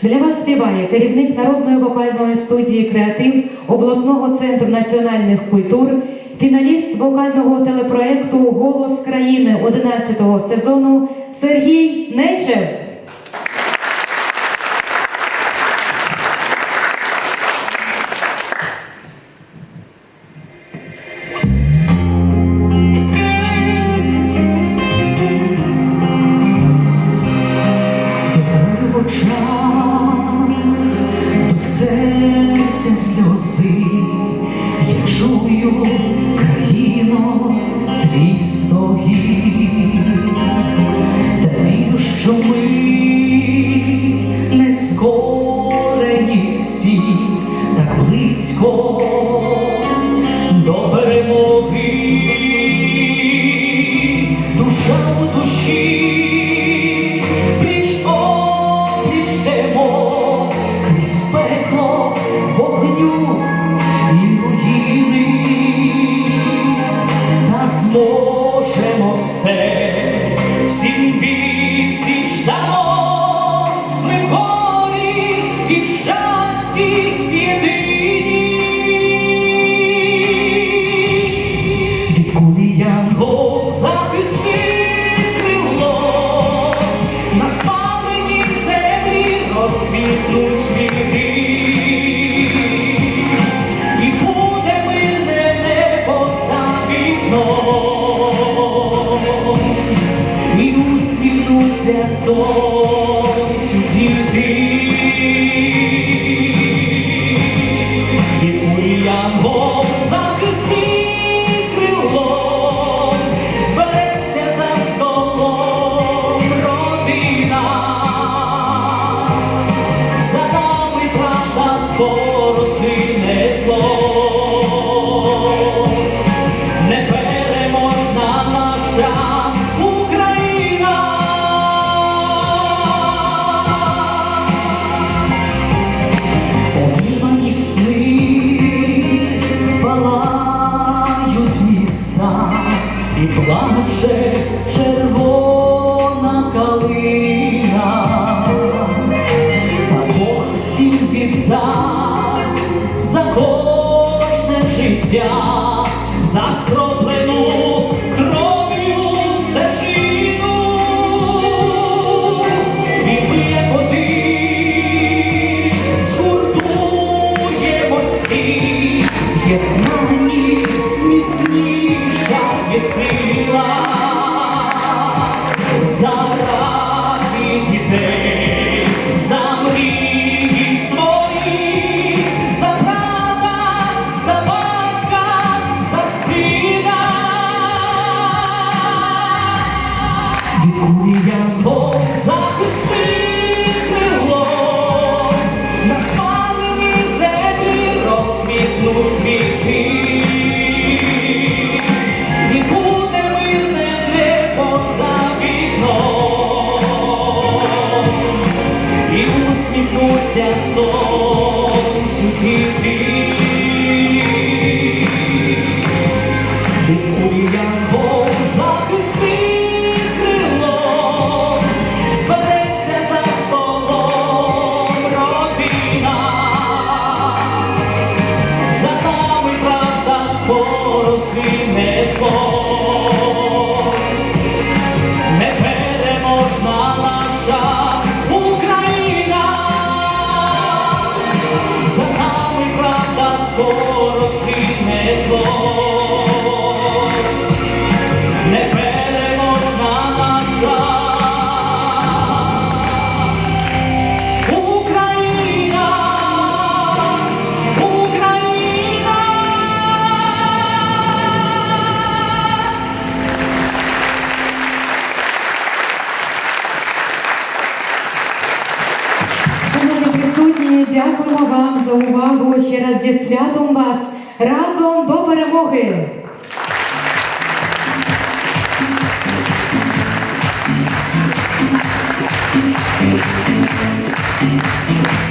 Для вас співає керівник народної вокальної студії «Креатив» обласного центру національних культур, фіналіст вокального телепроекту «Голос країни» 11-го сезону Сергій Нечев. До серця сльози, я чую, країно, твій стогін, та вірю, що ми не скорені всі, так близько до перемоги, душа у душі. Можемо все, всім відсіч дамо, ми в горі і в щасті єдині. Від кулі янгол захистить крило, на спаленій землі розквітнуть квіти. І усміхнуться сонцю діти, і кулі янгол захистить крило, збереться за столом родина, за нами правда скоро згине зло. І плаче червона калина, та Бог всім віддасть за кожне життя, за скроплену кров'ю стежину. І ми, як один, згуртуємось всі, єднані, міцніша є сила, заради дітей, за мрії свої, за брата, за батька, за сина. Від кулі янгол захистить крило, на спаленій землі розквітнуть квіти. Усміхнуться сонцю діти, від кулі янгол захистить крило, збереться за столом родина, за нами правда скоро згине зло. Непереможна наша скоро згине зло, непереможна наша Україна, Україна. Шановні присутні, дякуємо вам за увагу. Ще раз зі святом вас! Разом до перемоги! Thank you.